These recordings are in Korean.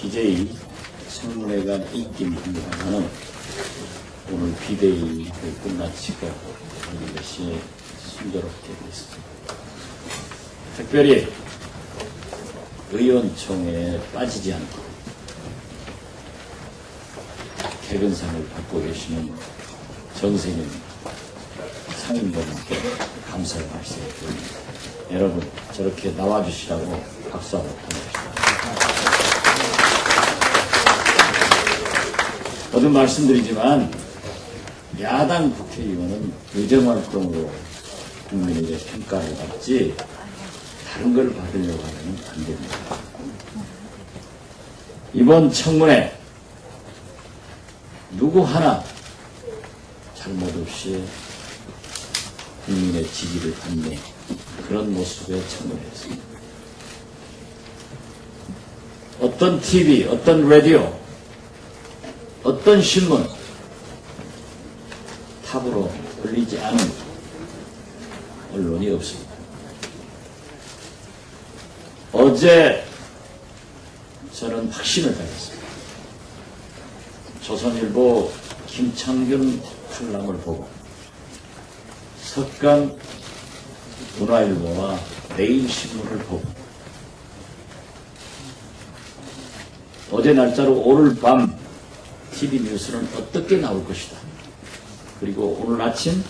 DJ 청문회가 있긴 합니다만은 오늘 비대위를 끝마치고 하는 것이 순조롭게 됐습니다. 특별히 의원총회에 빠지지 않고 개근상을 받고 계시는 정세균 상임고문께 감사의 말씀을 드립니다. 여러분 저렇게 나와주시라고 박수 한번 보내주십시오. 거듭 말씀드리지만 야당 국회의원은 의정활동으로 국민에게 평가를 받지 다른 걸 받으려고 하면 안 됩니다. 이번 청문회 누구 하나 잘못 없이 국민의 지지를 받는 그런 모습의 청문회였습니다. 어떤 TV, 어떤 라디오, 어떤 신문 탑으로 올리지 않은 언론이 없습니다. 어제 저는 확신을 가졌습니다. 조선일보 김창균 칼럼을 보고 석간 문화일보와 내일신문을 보고 어제 날짜로 오늘 밤 TV뉴스는 어떻게 나올 것이다. 그리고 오늘 아침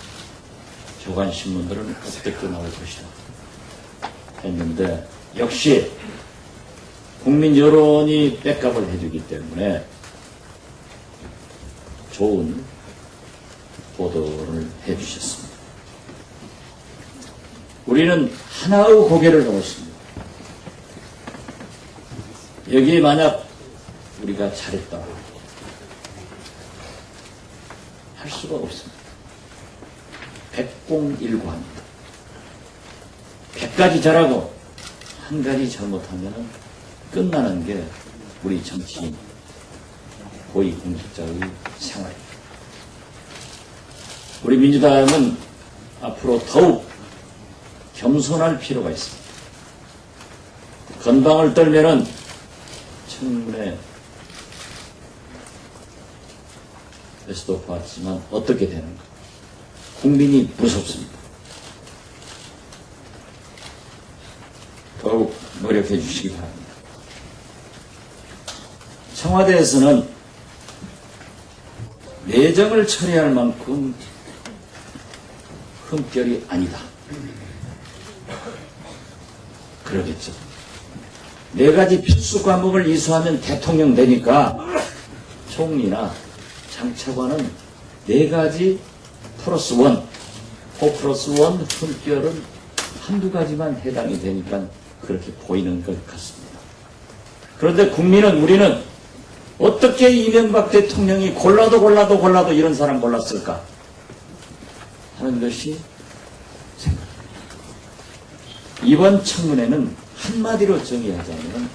조간신문들은 어떻게 나올 것이다. 했는데 역시 국민 여론이 백업을 해주기 때문에 좋은 보도를 해주셨습니다. 우리는 하나의 고개를 넘었습니다. 여기에 만약 우리가 잘했다 할 수가 없습니다. 백공일구합니다. 100가지 잘하고 한 가지 잘못하면 끝나는 게 우리 정치인 고위공직자의 생활입니다. 우리 민주당은 앞으로 더욱 겸손할 필요가 있습니다. 건방을 떨면은 청문회 에서도 봤지만 어떻게 되는가. 국민이 무섭습니다. 더욱 노력해 주시기 바랍니다. 청와대에서는 내정을 처리할 만큼 흠결이 아니다. 그러겠죠. 4가지 필수 과목을 이수하면 대통령 되니까 총리나 장차관은 4가지 플러스 1, 4 플러스 1 흠결은 한두 가지만 해당이 되니까 그렇게 보이는 것 같습니다. 그런데 우리는 어떻게 이명박 대통령이 골라도 이런 사람 몰랐을까 하는 것이 생각합니다. 이번 청문회는 한마디로 정의하자면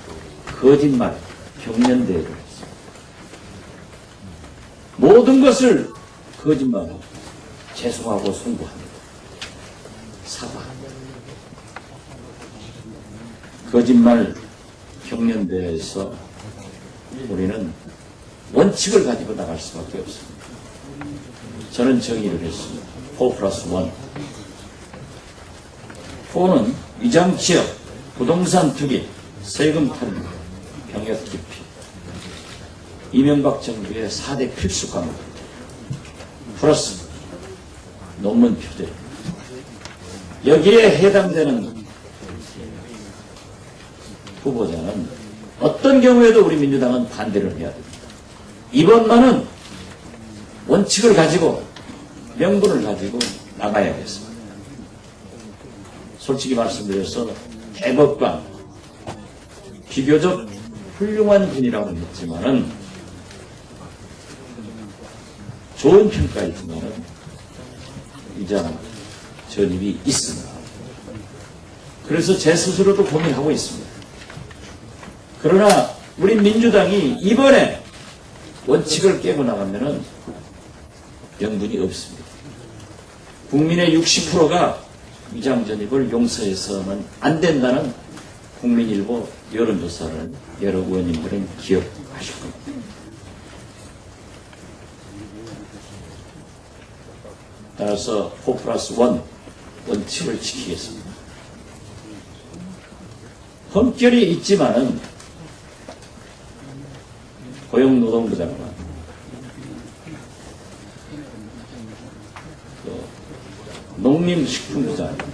거짓말, 경련대회를 했습니다. 모든 것을 거짓말하고 죄송하고 송구합니다. 사과합니다. 거짓말 경련대회에서 우리는 원칙을 가지고 나갈 수밖에 없습니다. 저는 정의를 했습니다. 4 플러스 1. 4는 위장취업, 부동산 투기, 세금 탈루, 병역 기피. 이명박 정부의 4대 필수 과목. 플러스 논문 표절. 여기에 해당되는 후보자는 어떤 경우에도 우리 민주당은 반대를 해야 됩니다. 이번만은 원칙을 가지고 명분을 가지고 나가야겠습니다. 솔직히 말씀드려서 대법관 비교적 훌륭한 분이라고 했지만은 좋은 평가이지만은 위장 전입이 있습니다. 그래서 제 스스로도 고민하고 있습니다. 그러나 우리 민주당이 이번에 원칙을 깨고 나가면은 명분이 없습니다. 국민의 60%가 위장 전입을 용서해서는 안 된다는 국민일보 여론조사를 여러 의원님들은 기억하실 겁니다. 따라서 4+1 원칙을 지키겠습니다. 험결이 있지만은 고용노동부 장관, 농림식품부 장관,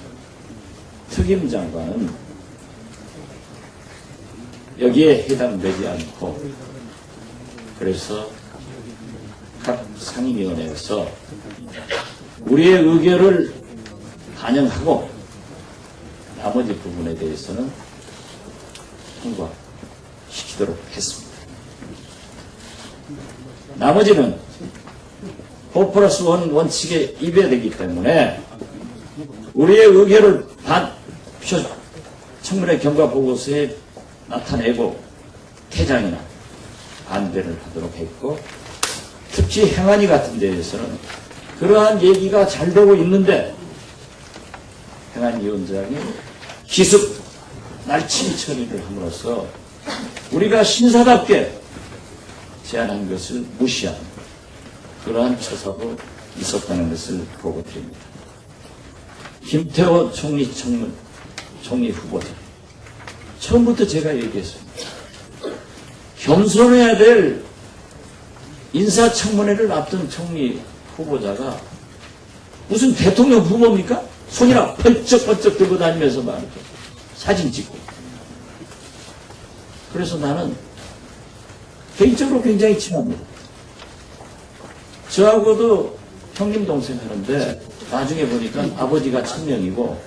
특임장관은 여기에 해당되지 않고, 그래서 각 상임위원회에서 우리의 의견을 반영하고 나머지 부분에 대해서는 통과시키도록 했습니다. 나머지는 4+1 원칙에 위배되기 때문에 우리의 의견을 청문회 경과보고서에 나타내고 퇴장이나 반대를 하도록 했고, 특히 행안위 같은 데에서는 그러한 얘기가 잘 되고 있는데 행안위원장이 기습 날치기 처리를 함으로써 우리가 신사답게 제안한 것을 무시한 그러한 처사도 있었다는 것을 보고 드립니다. 김태호 총리 후보자, 처음부터 제가 얘기했습니다. 겸손해야 될 인사청문회를 앞둔 총리 후보자가 무슨 대통령 후보입니까? 손이나 번쩍번쩍 들고 다니면서 말이죠. 사진 찍고. 그래서 나는 개인적으로 굉장히 친합니다. 저하고도 형님 동생 하는데 나중에 보니까 아버지가 1000명이고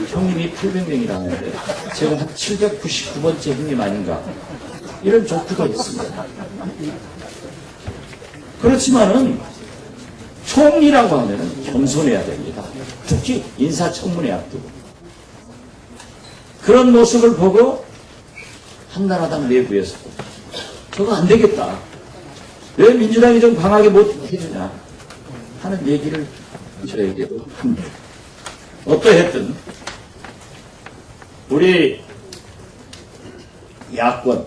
형님이 800명이라는데 제가 한 799번째 형님 아닌가, 이런 조크가 있습니다. 그렇지만은 총리라고 하면은 겸손해야 됩니다. 특히 인사청문회 앞두고. 그런 모습을 보고 한나라당 내부에서 저거 안 되겠다, 왜 민주당이 좀 강하게 못 해주냐 하는 얘기를 저에게도 합니다. 어떠했든 우리 야권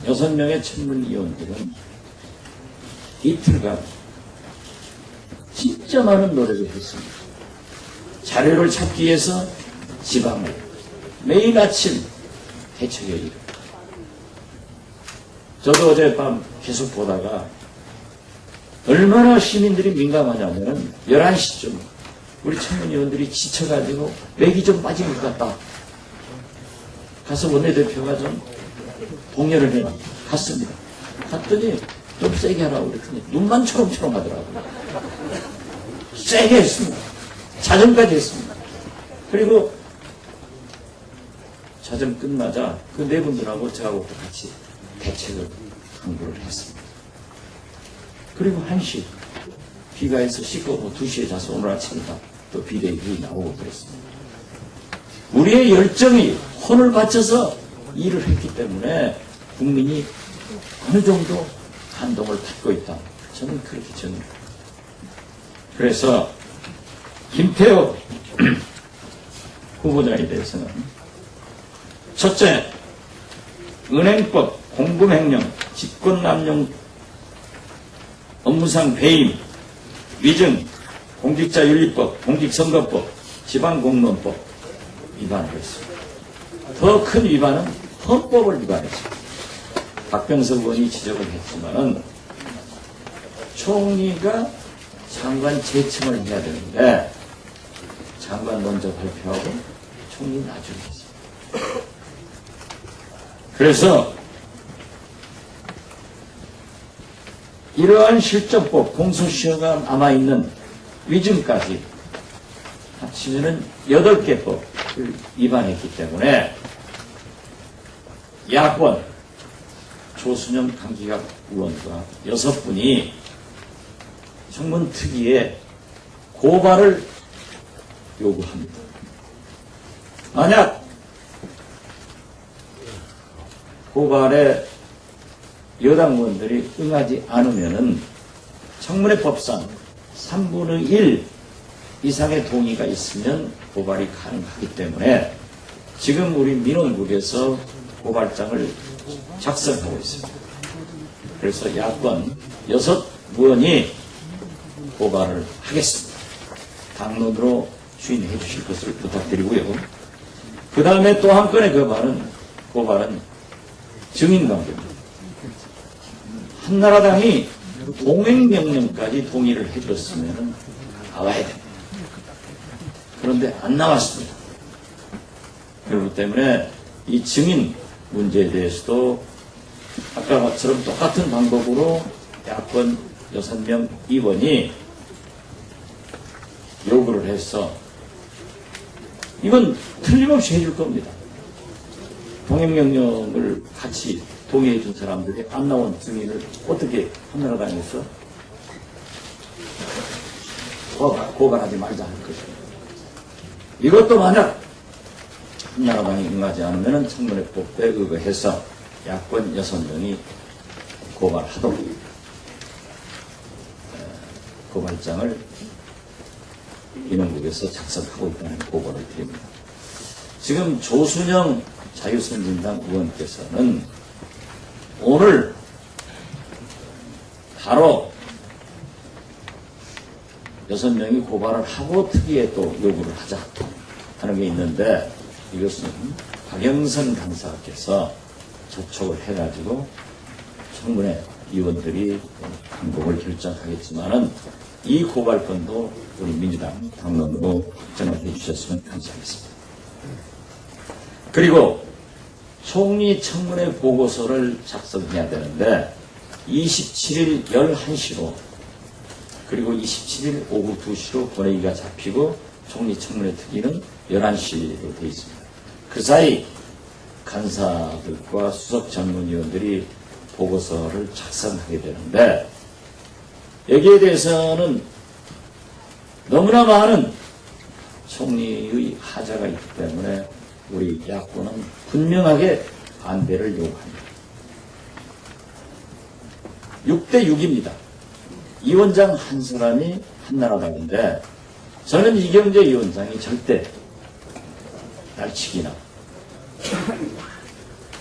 6명의 청문위원들은 이틀간 진짜 많은 노력을 했습니다. 자료를 찾기 위해서 지방을 매일 아침 대책에 이르고, 저도 어젯밤 계속 보다가 얼마나 시민들이 민감하냐면은 11시쯤 우리 청문위원들이 지쳐가지고 맥이 좀 빠진 것 같다. 가서 원내대표가 좀 동료를 해라. 갔습니다. 갔더니 좀 세게 하라고 그랬더니 눈만 초롱초롱 하더라고요. 세게 했습니다. 자정까지 했습니다. 그리고 자정 끝나자 그 네 분들하고 저하고 같이 대책을 강구를 했습니다. 그리고 1시 비가 해서 씻고 2시에 자서 오늘 아침이다 또 비대위 나오고 그랬습니다. 우리의 열정이 혼을 바쳐서 일을 했기 때문에 국민이 어느 정도 감동을 받고 있다, 저는 그렇게 전합니다. 그래서 김태호 후보자에 대해서는 첫째, 은행법, 공금횡령, 직권남용, 업무상 배임, 위증, 공직자윤리법, 공직선거법, 지방공무원법 위반을 했습니다. 더 큰 위반은 헌법을 위반했습니다. 박병석 의원이 지적을 했지만은 총리가 장관 재청을 해야 되는데 장관 먼저 발표하고 총리 나중에 했습니다. 그래서 이러한 실정법, 공소시효가 남아있는 위증까지 합치면은 8개 법을 위반했기 때문에 야권 조순영 강기각 의원과 6분이 청문특위에 고발을 요구합니다. 만약 고발에 여당 의원들이 응하지 않으면은 청문회법상 3분의 1 이상의 동의가 있으면 고발이 가능하기 때문에 지금 우리 민원국에서 고발장을 작성하고 있습니다. 그래서 야권 6의원이 고발을 하겠습니다. 당론으로 추인해 주실 것을 부탁드리고요. 그 다음에 또 한 건의 고발은 증인관계입니다. 한나라당이 동행명령까지 동의를 해줬으면 나와야 됩니다. 그런데 안 나왔습니다. 그렇기 때문에 이 증인 문제에 대해서도 아까처럼 똑같은 방법으로 야권 6명 의원이 요구를 해서 이건 틀림없이 해줄 겁니다. 동행명령을 같이 동의해 준 사람들이 안 나온 증인을 어떻게 한나라당에서 고발하지 말자 할 것입니다. 이것도 만약 한나라당이 응하지 않으면 청문회법에 의거해서 야권 6명이 고발하도록 고발장을 인원국에서 작성하고 있다는 보고를 드립니다. 지금 조순영 자유선진당 의원께서는 오늘 바로 6명이 고발을 하고 특위에 또 요구를 하자 하는 게 있는데, 이것은 박영선 간사께서 접촉을 해가지고 청문회 위원들이 방법을 결정하겠지만은 이 고발건도 우리 민주당 당론으로 정합해 주셨으면 감사하겠습니다. 그리고 총리 청문회 보고서를 작성해야 되는데 27일 11시로 그리고 27일 오후 2시로 보내기가 잡히고 총리 청문회 특위는 11시로 되어 있습니다. 그 사이 간사들과 수석 전문위원들이 보고서를 작성하게 되는데, 여기에 대해서는 너무나 많은 총리의 하자가 있기 때문에 우리 야권은 분명하게 반대를 요구합니다. 6대 6입니다. 이 원장 한 사람이 한나라당인데, 저는 이경재 위원장이 절대 날치기나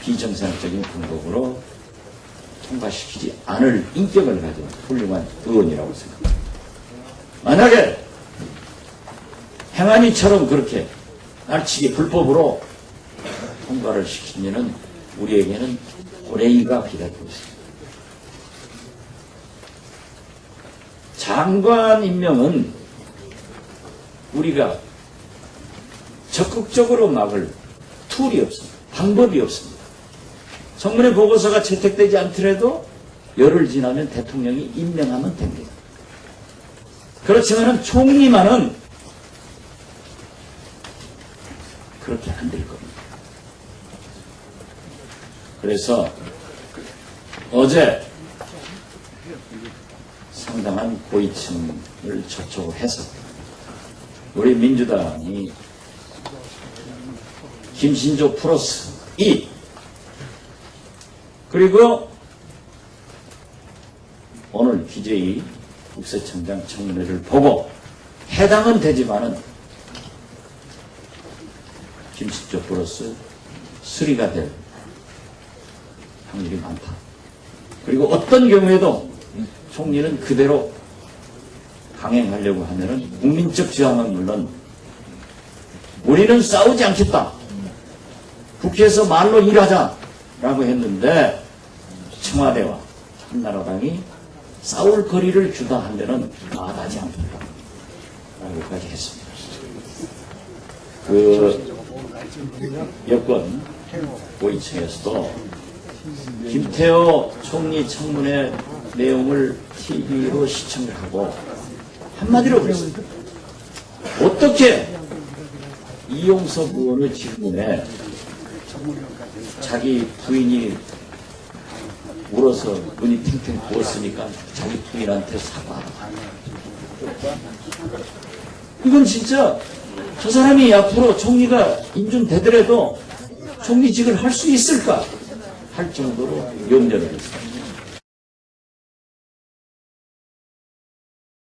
비정상적인 방법으로 통과시키지 않을 인격을 가진 훌륭한 의원이라고 생각합니다. 만약에 행안위처럼 그렇게 날치기 불법으로 통과를 시키면 우리에게는 고레이가 기다리고 있습니다. 장관 임명은 우리가 적극적으로 막을 툴이 없습니다. 방법이 없습니다. 청문회 보고서가 채택되지 않더라도 열흘 지나면 대통령이 임명하면 됩니다. 그렇지만은 총리만은 그렇게 안 될 겁니다. 그래서 어제 상당한 고위층을 접촉을 해서 우리 민주당이 김신조 플러스 2 그리고 오늘 기재위 국세청장 청문회를 보고 해당은 되지만은 김신조 플러스 3가 될 확률이 많다. 그리고 어떤 경우에도 총리는 그대로 강행하려고 하면은 국민적 저항은 물론 우리는 싸우지 않겠다. 국회에서 말로 일하자라고 했는데 청와대와 한나라당이 싸울 거리를 주다 하면은 나아가지 않겠다. 라고까지 했습니다. 그 여권 고위층에서도 김태호 총리 청문회 내용을 TV로 시청을 하고 한마디로 그랬습니다. 어떻게 이용석 의원의 질문에 자기 부인이 울어서 눈이 탱탱 부었으니까 자기 부인한테 사과하라. 이건 진짜 저 사람이 앞으로 총리가 인준되더라도 총리직을 할 수 있을까 할 정도로 염려를 했습니다.